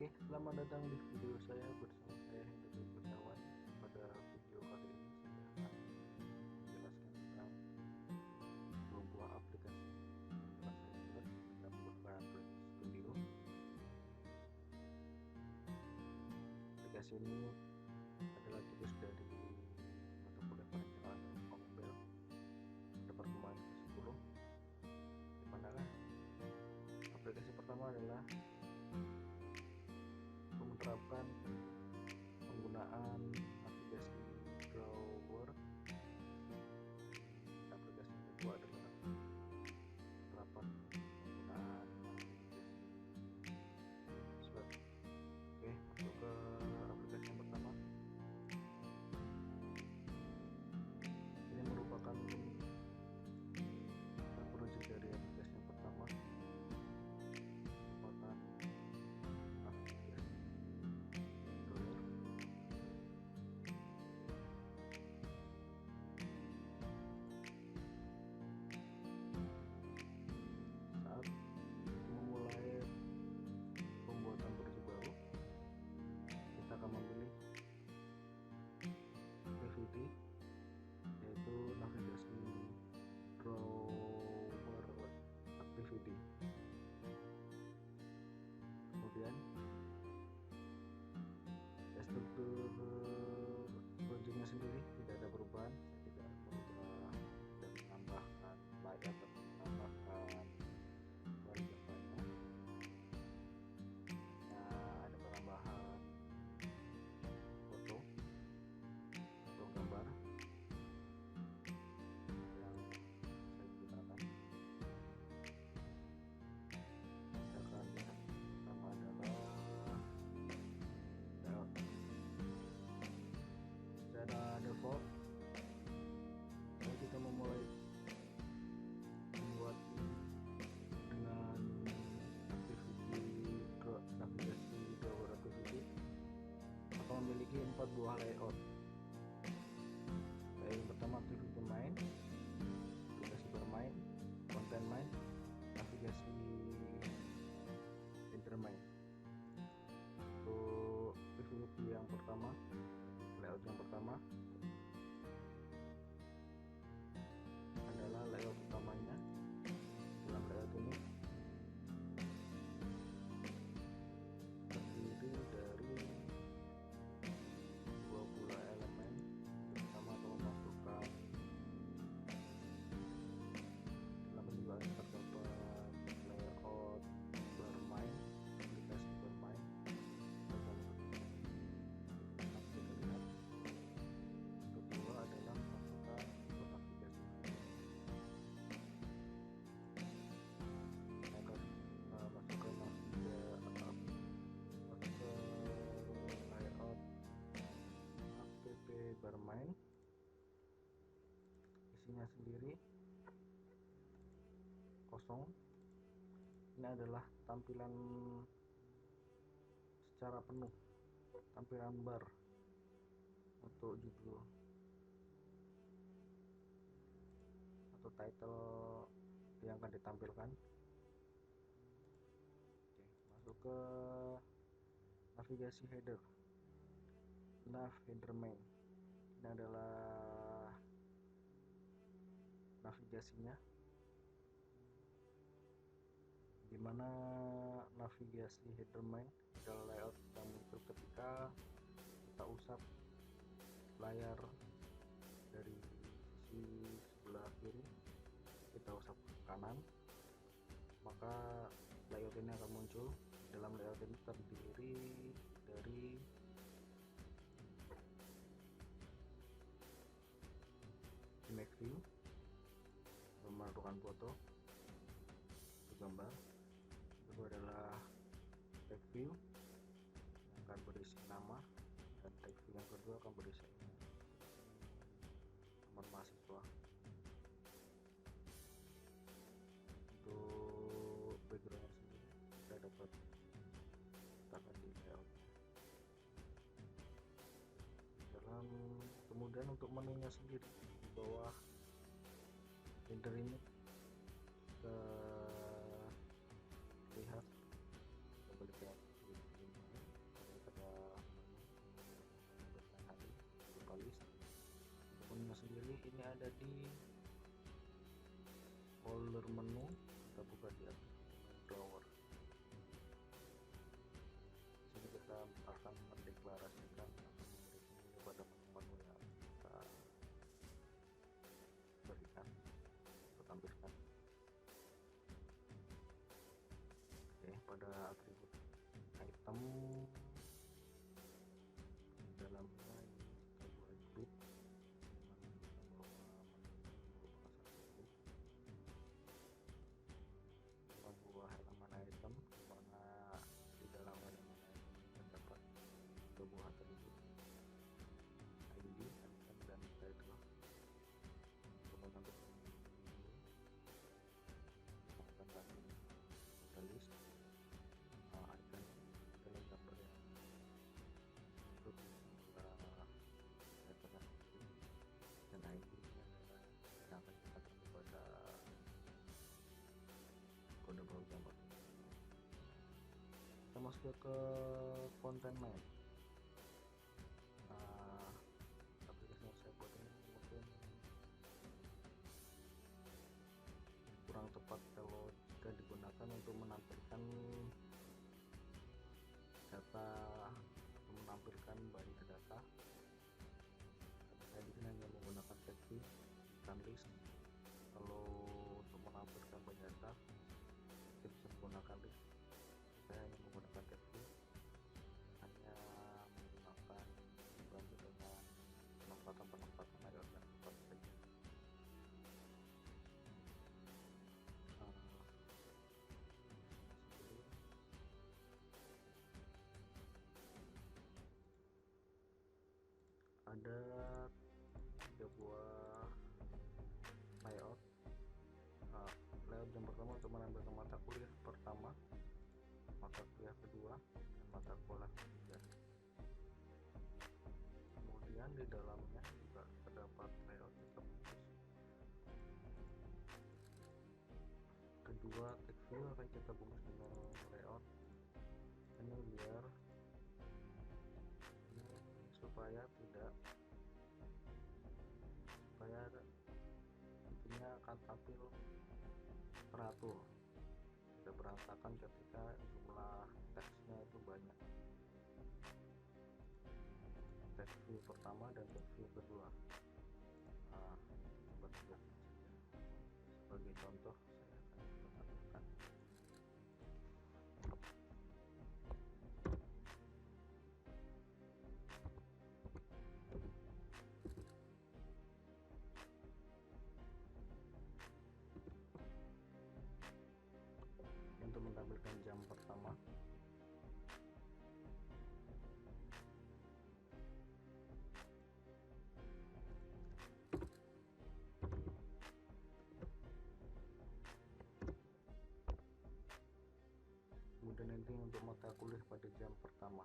Oke, selamat datang di video saya bersama saya Hendra Kurniawan. Pada video kali ini saya akan menjelaskan tentang dua buah aplikasi yang telah saya buat dengan menggunakan Android Studio. Aplikasi ini adalah tugas dari mata kuliah perencanaan rumah mobil pada pertemuan ke-10, di mana aplikasi pertama adalah menerapkan penggunaan navigasi drawer. Aplikasi yang kedua adalah penerapan penggunaan navigasi swab. Oke, masuk ke aplikasi yang pertama. Ini merupakan project dari aplikasi yang pertama, merupakan navigasi drawer. Saat memulai pembuatan project baru, kita akan memilih activity, yaitu navigasi drawer activity. Kemudian struktur projectnya sendiri tidak ada perubahan. Saya tidak merubah dan menambahkan layout atau menambahkan wallpaper-nya. Nah, ada penambahan foto atau gambar yang saya gunakan. Kita akan lihat pertama adalah layout. Secara default, kalau kita memulai membuat dengan navigasi drawer activity, maka memiliki 4 buah layout. Yang pertama activity main, aplikasi bermain, konten main, navigasi intermain. Untuk activity yang pertama, layout yang pertama adalah layout utamanya. Dalam layout ini terdiri dari 20 elemen. Pertama, memasukkan dalam penjualan terdapat layout bermain, aplikasi bermain. Kedua adalah masukkan navigasi. Masukkan layout app bermain. Isinya sendiri kosong. Ini adalah tampilan secara penuh, tampilan bar untuk judul atau title yang akan ditampilkan. Oke, masuk ke navigasi header, nav intermain. Ini adalah navigasinya, dimana navigasi header main adalah layout yang muncul ketika kita usap layar dari sisi sebelah kiri, kita usap ke kanan, maka layout ini akan muncul. Dalam layout ini terdiri dari image view, memasukkan foto atau gambar. Kedua adalah text view yang akan berisi nama, dan text view yang kedua akan berisi nomor mahasiswa. Untuk backgroundnya sendiri kita dapat letakkan di layout. Kemudian untuk menunya sendiri di bawah header ini kita lihat, kita balik ke sendiri ini ada di folder menu. Kita buka di drawer. Di sini kita akan mendeklarasikan pada menu yang kita berikan atau tampilkan. Oke, pada atribut item dalamnya kita buat grid, sebuah halaman item dimana di dalam halaman item terdapat sebuah atribut ID, item, dan title. Kemudian untuk akan kami list icon adalah gambar yang untuk dan ID adalah yang akan kita tentu pada kode baru gambar. Kita masuk ke content main. Aplikasi yang saya buat ini mungkin kurang tepat kalau jika digunakan untuk menampilkan data atau menampilkan banyak data. Saya di sini hanya menggunakan text view dan list. Kalau untuk menampilkan banyak data, kita bisa menggunakan list. Saya hanya menggunakan text view, hanya menggunakan bantu dengan penempatan layout dan tempat saja. Ada 3 buah layout. Layout yang pertama untuk menampilkan mata kuliah pertama, mata kuliah kedua, dan mata kuliah ketiga. Kemudian di dalamnya juga terdapat layout tetap khusus. Kedua, text view akan kita bungkus dengan layout ini biar supaya intinya akan tampil teratur, tidak berantakan ketika jumlah teksnya itu banyak. Text view pertama dan text view kedua. Sebagai contoh saya akan mengatakan untuk menampilkan jam pertama. Kemudian nanti untuk mata kuliah pada jam pertama.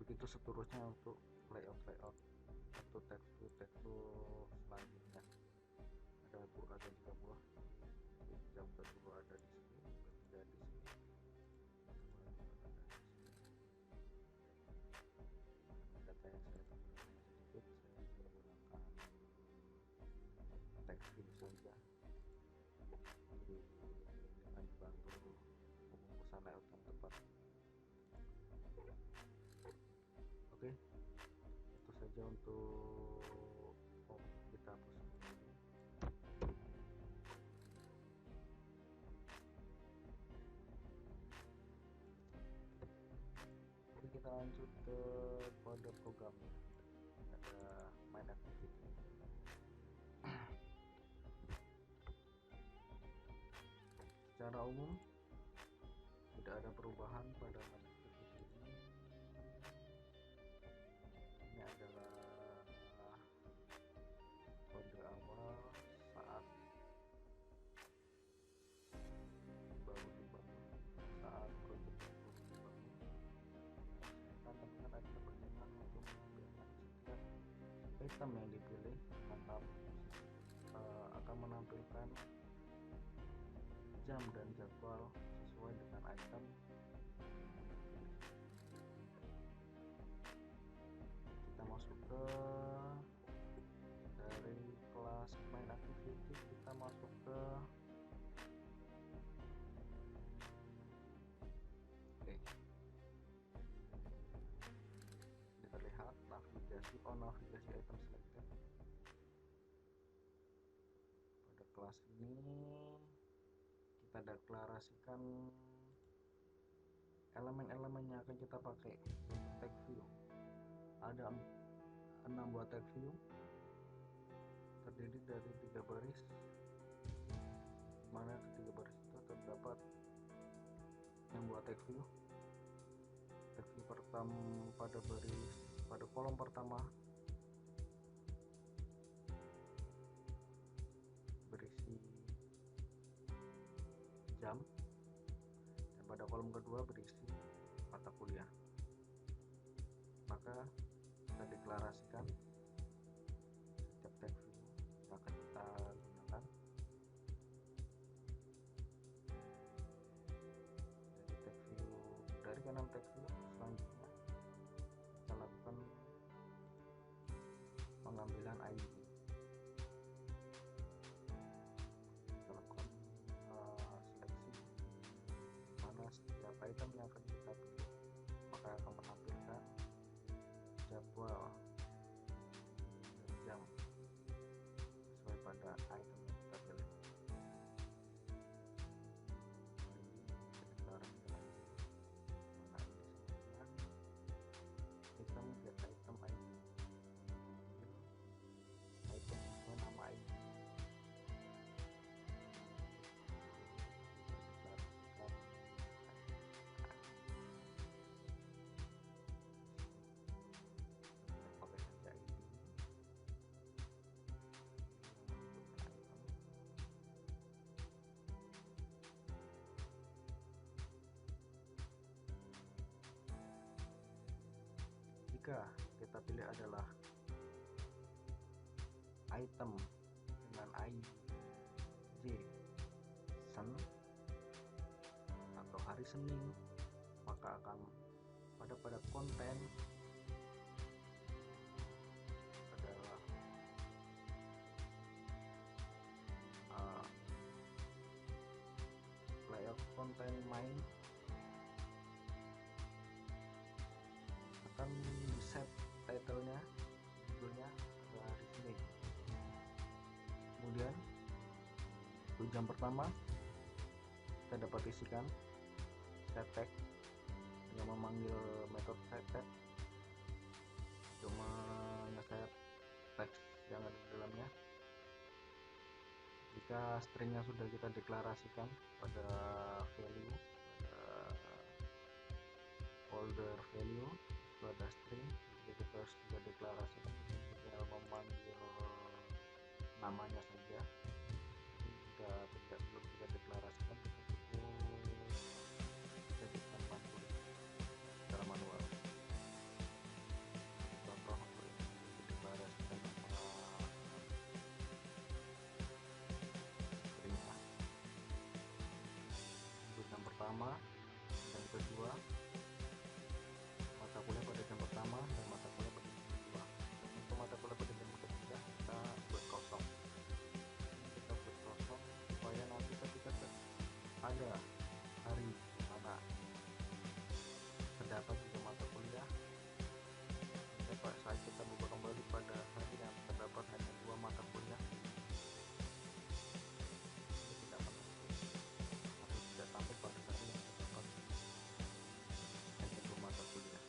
Begitu seterusnya untuk layout atau text view selanjutnya. Ada 3 buah. Jam kedua ada di sini, ketiga di sini, data yang saya tambahkan sedikit, saya menggunakan text view saja dengan dibantu pembungkusan layout yang tepat. Oke, itu saja untuk kita hapus. Oke, kita lanjut ke kode programnya. Ada main activity. Secara umum tidak ada perubahan pada main activity ini. Ini adalah kode awal saat baru dibangun, saat project baru dibangun. Saya akan temukan ada pertimbangan untuk mengambilkan setiap item yang dipilih akan menampilkan jam dan jadwal sesuai dengan item. Kita masuk ke on navigasi item selected. Pada kelas ini kita deklarasikan elemen-elemen yang akan kita pakai untuk tag view. Ada 6 buah tag view, terdiri dari 3 baris, mana ketiga baris itu terdapat yang buat tag view. Tag view pertama pada kolom pertama berisi jam, dan pada kolom kedua berisi mata kuliah. Maka kita deklarasikan setiap tag view yang akan kita gunakan. Dari ke-6 tag view selanjutnya kita lakukan pengambilan ID. Kita lakukan seleksi mana setiap item yang akan kita pilih, maka akan menampilkan jadwal dan jam sesuai pada item yang kita pilih. Jika kita pilih adalah item dengan ID Sen atau hari Senin, maka akan pada konten adalah layout konten main akan di set titlenya, judulnya adalah hari Senin. Kemudian untuk jam pertama kita dapat isikan set tag yang memanggil metode set tag untuk mengeset teks yang ada di dalamnya. Jika stringnya sudah kita deklarasikan pada value, pada folder value itu ada string, jadi kita sudah deklarasikan, tinggal memanggil namanya saja. Jika belum kita deklarasikan, kita cukup jadikan password secara manual. Contoh untuk deklarasikan nama stringnya untuk jam pertama dan kedua, mata kuliah pada jam pertama dan mata kuliah pada jam kedua. Untuk mata kuliah pada jam ketiga kita buat kosong. Kita buat kosong supaya nanti ketika ada hari mana terdapat juga mata kuliah, saat kita buka kembali pada hari yang terdapat hanya 2 mata kuliah, tidak akan atau tidak sampai pada hari yang terdapat hanya 2 mata kuliah.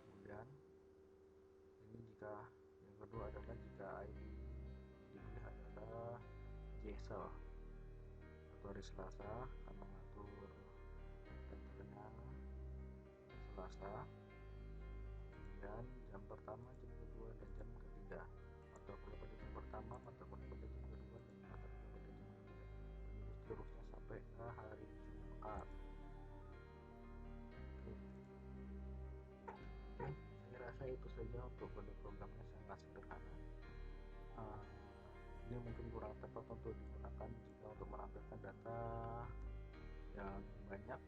Kemudian ini jika yang kedua adalah jika ID dipilih adalah JSL atau hari Selasa, karena mengatur tanggalnya Selasa. Kemudian jam pertama, jam kedua, dan jam ketiga, mata kuliah pada jam pertama, mata kuliah pada jam kedua, dan mata kuliah pada jam ketiga, begitu seterusnya sampai ke hari Jumat. Oke, saya rasa itu saja untuk kode programnya, sangat sederhana. Ini mungkin kurang tepat untuk digunakan jika untuk menampilkan data yang banyak.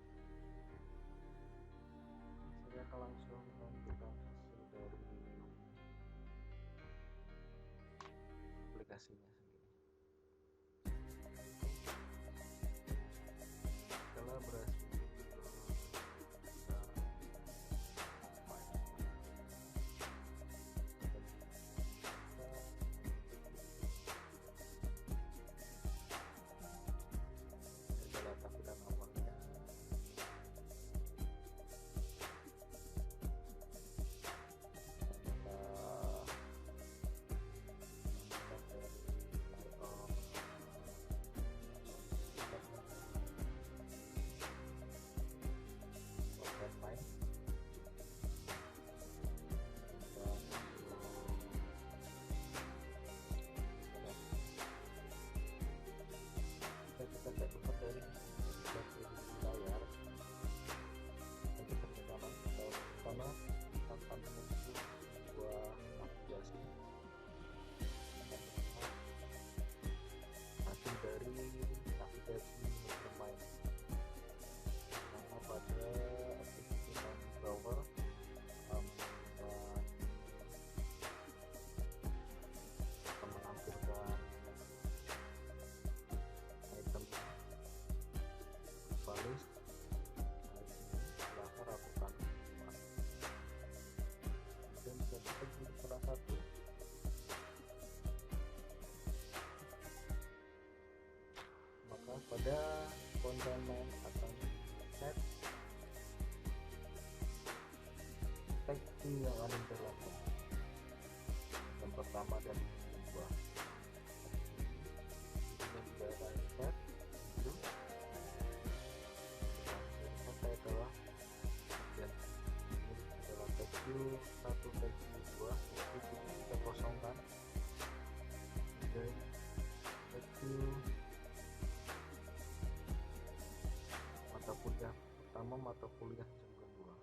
Saya akan langsung menunjukkan hasil dari aplikasinya sendiri. Setelah berhasil teman-teman akan set tag view yang ada di dalam yang pertama dan yang kedua. Kita juga akan set itu kita adalah dan ini adalah tag view 1, tag view 2, itu kita kosongkan. Dan tag view mata kuliah pertama, mata kuliah jam kedua,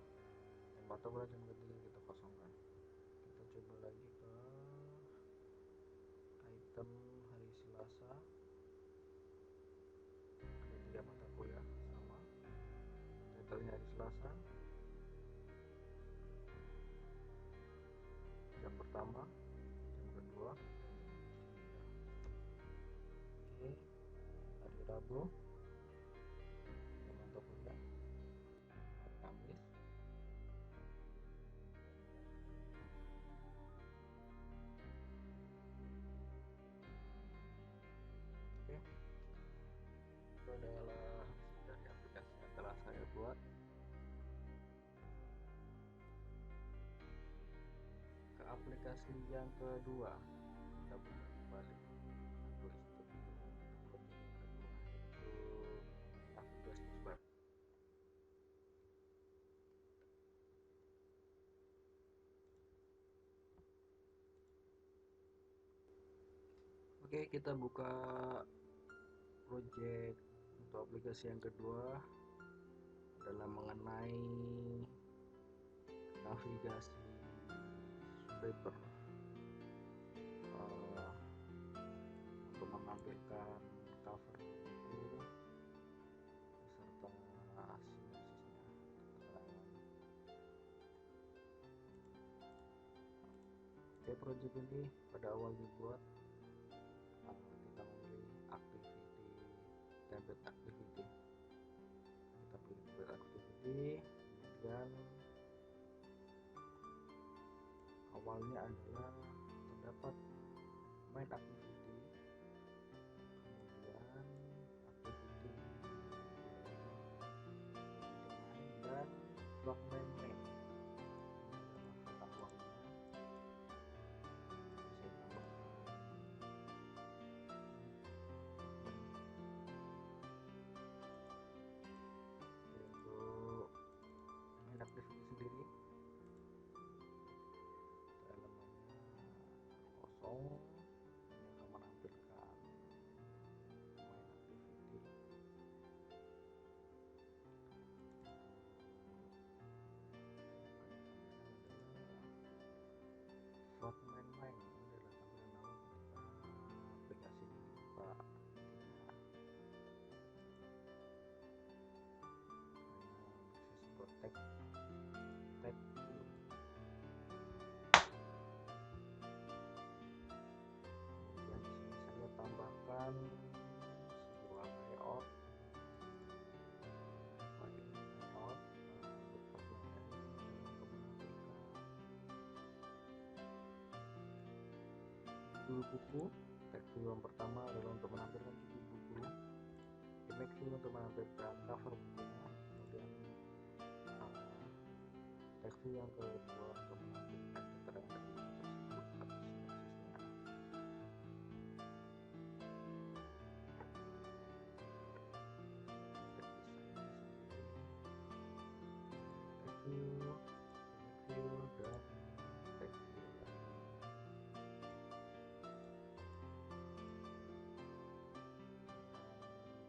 dan mata kuliah jam ketiga kita kosongkan. Kita coba lagi ke item hari Selasa, ada 3 mata kuliah sama titelnya hari Selasa, jam pertama, jam kedua, dan oke. Hari Rabu mata kuliah, hari Kamis, oke. Itu adalah dari aplikasi yang telah saya buat. Ke aplikasi yang kedua, kita buka kembali Android Studio untuk project yang kedua, yaitu navigasi web. Oke, kita buka project untuk aplikasi yang kedua adalah mengenai navigasi paper, untuk menampilkan cover buku beserta sinopsisnya, keterangan. Oke, project ini pada awal dibuat kita memilih activity, template activity. Kita pilih template activity, kemudian awalnya adalah terdapat main activity, kemudian activity main, dan block main. Ini adalah file awalnya. Saya tambah untuk main activity sendiri, elemennya kosong, ini akan menampilkan main activity. Float main ini adalah tampilan awal ketika aplikasi ini dibuka. Sesi protect tag view, kemudian di sini saya tambahkan sebuah layout untuk judul buku. Tag view yang pertama adalah untuk menampilkan judul buku, image view untuk menampilkan cover bukunya, kemudian tag view yang kedua untuk menampilkan keterangan dari buku tersebut atau sinopsisnya. Tag view, image view, dan tag view lagi.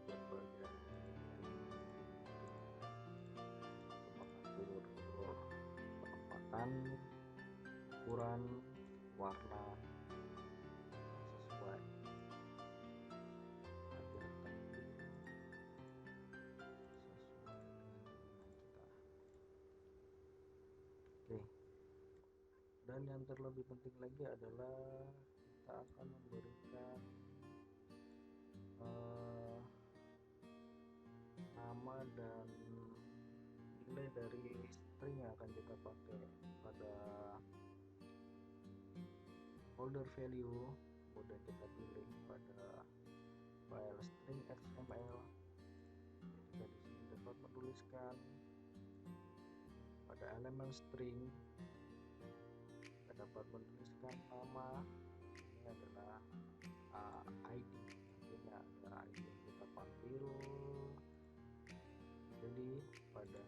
Berbagai mengatur penempatan, ukuran, warna yang sesuai agar tampil sesuai dengan keinginan kita. Oke, dan yang terlebih penting lagi adalah kita akan memberikan nama dan nilai dari string yang akan kita pakai pada folder value. Kemudian kita pilih pada file string XML, tuliskan pada elemen string, kita dapat menuliskan nama. Ini adalah ID, artinya ada ID yang kita panggil. Jadi pada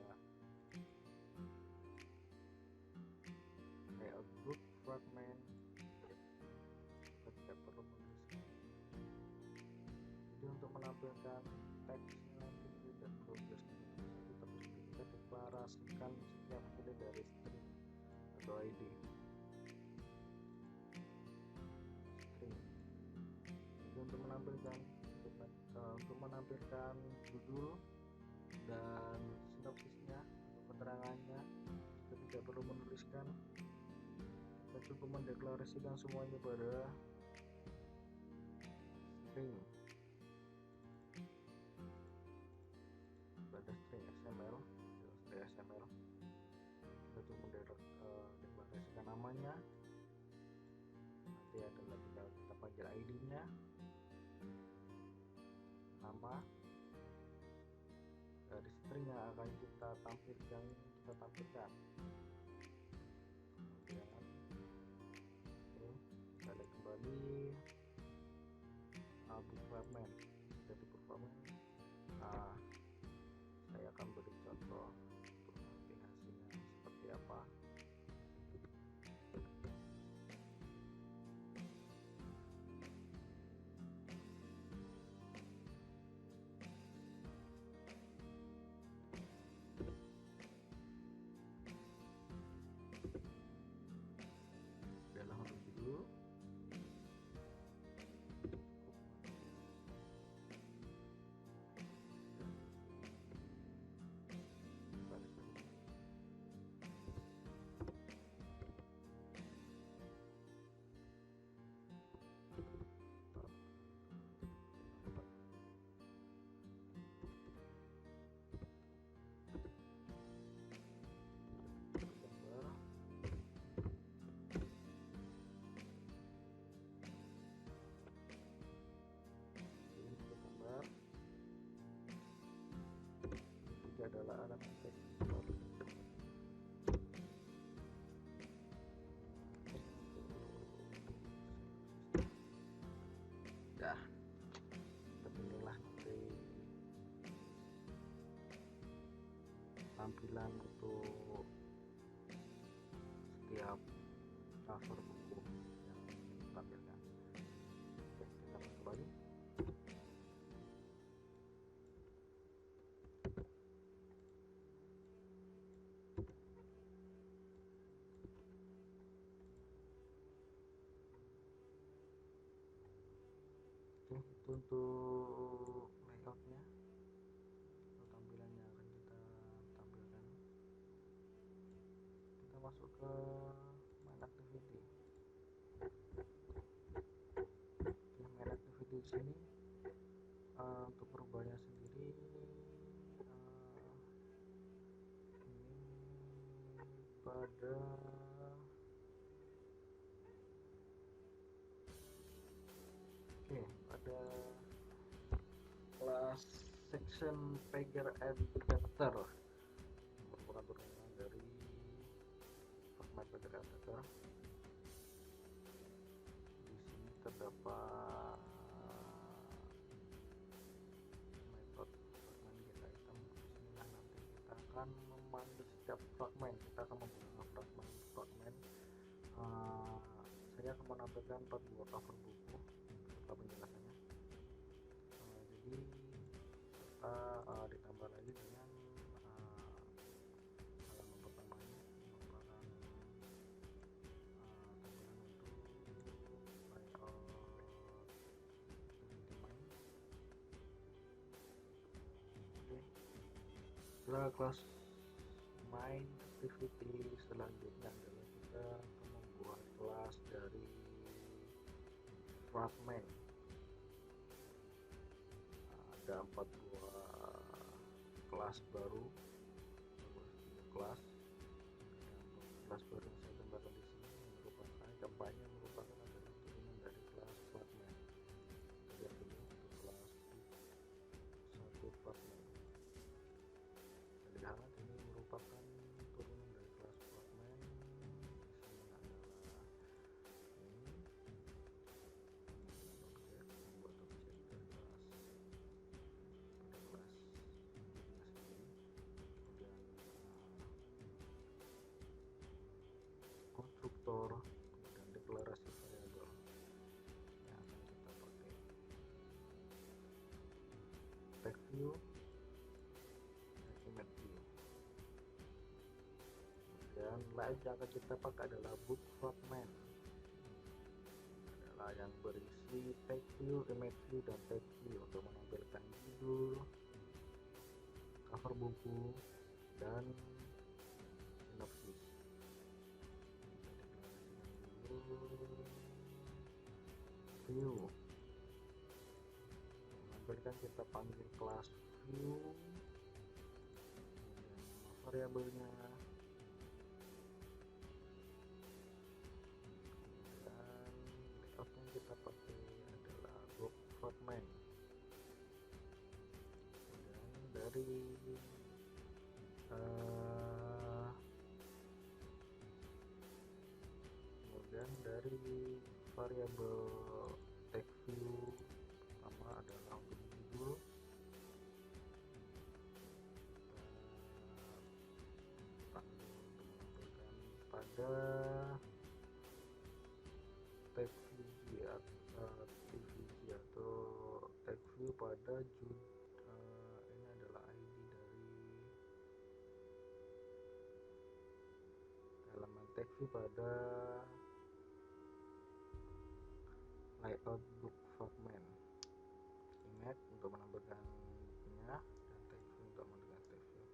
layout group fragment kita tidak perlu menuliskan. Jadi untuk menampilkan teksnya nilai dan progress kita bisa deklarasikan setiap nilai dari string atau ID. Jadi untuk menampilkan judul dan sinopsisnya atau keterangannya kita tidak perlu menuliskan, kita cukup mendeklarasikan semuanya pada string XML. Kita cukup mendeklarasikan namanya, nanti adalah kita panggil ID-nya, nama dari string yang akan kita tampilkan. Kemudian balik kembali book fragment. Jadi book fragment saya akan beri contoh untuk nanti hasilnya seperti apa. Adalah untuk dulu. Adalah alat teks. Dah, beginilah nanti tampilan untuk setiap cover buku yang ditampilkan. Oke, kita kembali. Itu untuk layoutnya atau tampilan yang akan kita tampilkan. Kita masuk ke main activity. Main activity di sini untuk perubahannya sendiri ini pada pada kelas section pager editor merupakan turunan dari format pager editor. Di sini terdapat metode fragment get item. Disinilah nanti kita akan memanggil setiap fragment. Kita akan membuat fragment. Saya akan menampilkan 4 buah cover buku serta penjelasannya. Jadi ditambah lagi dengan halaman pertamanya merupakan tampilan untuk layout main. Setelah kelas main activity selanjutnya adalah kita akan membuat kelas dari fragment. Ada 4 buah kelas baru, kelas baru yang saya tambahkan di sini merupakan kampanye merupakan adalah turunan dari kelas fragment. Lihat dulu untuk kelas 1 fragment. view dan image view. Dan layout yang akan kita pakai adalah book fragment, adalah yang berisi text view, image view, dan text view untuk menampilkan judul, cover buku, dan sinopsis. View menampilkan, kita panggil kelas view, variabelnya, dan layoutnya kita pakai adalah book fragment. Kemudian dari variabel text view pertama adalah untuk judul, pada text view atau text view pada judul. Ini adalah ID dari elemen text view pada layout book fragment. Image untuk menampilkan bukunya, dan text view untuk menampilkan text view.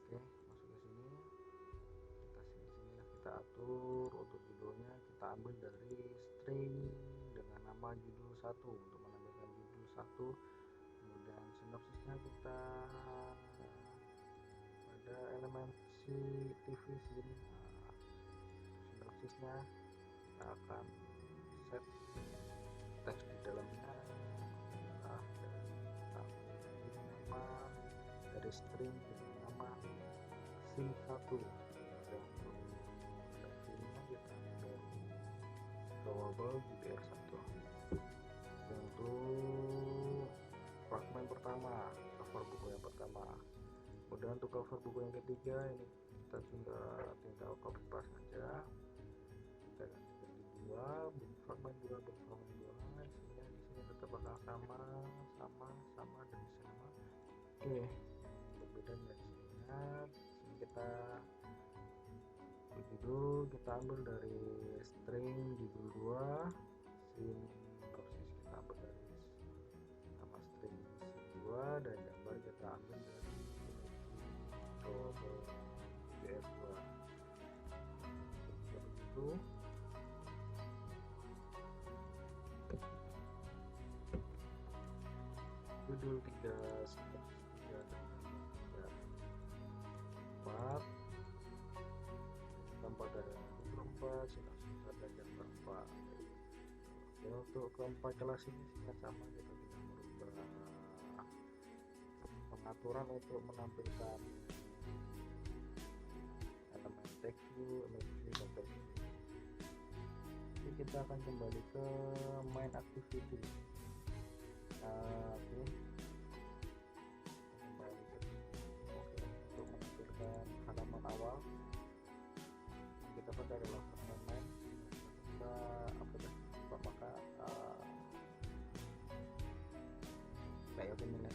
Oke, masuk ke sini. Kita atur untuk judulnya, kita ambil dari string dengan nama judul 1 untuk menampilkan judul 1. Kemudian sinopsisnya kita pada elemen TV sini. Sinopsisnya kita akan set teks di dalamnya, nama dari string dengan nama sim1. Dan untuk kita ambil global GBR1. Untuk fragmen pertama, cover buku yang pertama. Kemudian untuk cover buku yang ketiga, ini kita tinggal copy paste saja. Kita ganti jadi 2, buku fragmen 2, buku fragmen 2. Isinya di sini tetap bakal sama, dan di sini sama. Oke, berbedanya di sini. Sini kita judul, kita ambil dari string judul 2, sinopsis kita ambil dari nama string sim2, dan gambar kita ambil dari global GBR2. Begitu. Judul 3, sinopsis 3, dan 4. Gambar dari judul 4, sinopsis dan gambar 4. Ya, untuk keempat kelas ini sangat sama, kita tidak merubah pengaturan untuk menampilkan elemen text view, image view, dan text view. Jadi kita akan kembali ke main activity. Oke. Kembali ke untuk menampilkan halaman awal, kita pakai adalah main. Kita aplikasi maka layout ini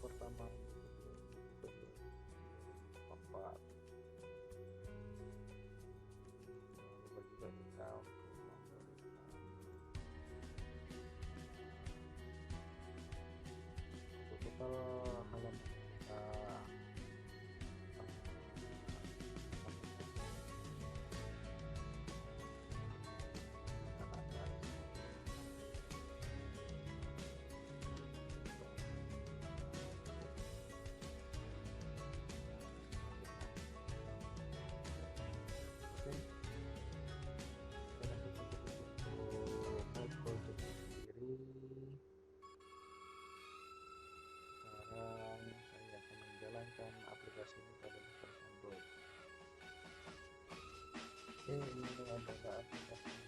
pertama total halaman aplikasi ini pada device Android. ini adalah aplikasinya.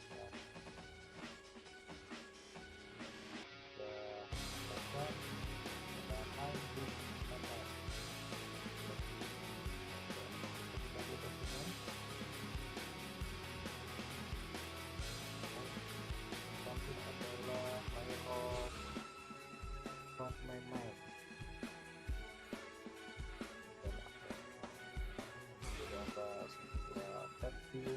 Main-main beberapa sebuah tab view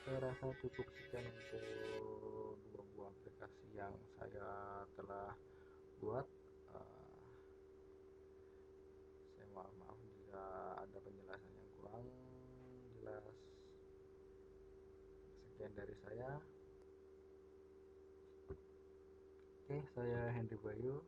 saya rasa cukup sekian untuk dua buah aplikasi yang saya telah buat. Saya maaf jika ada penjelasan yang kurang jelas. Sekian dari saya. Oke, saya Henry Bayu.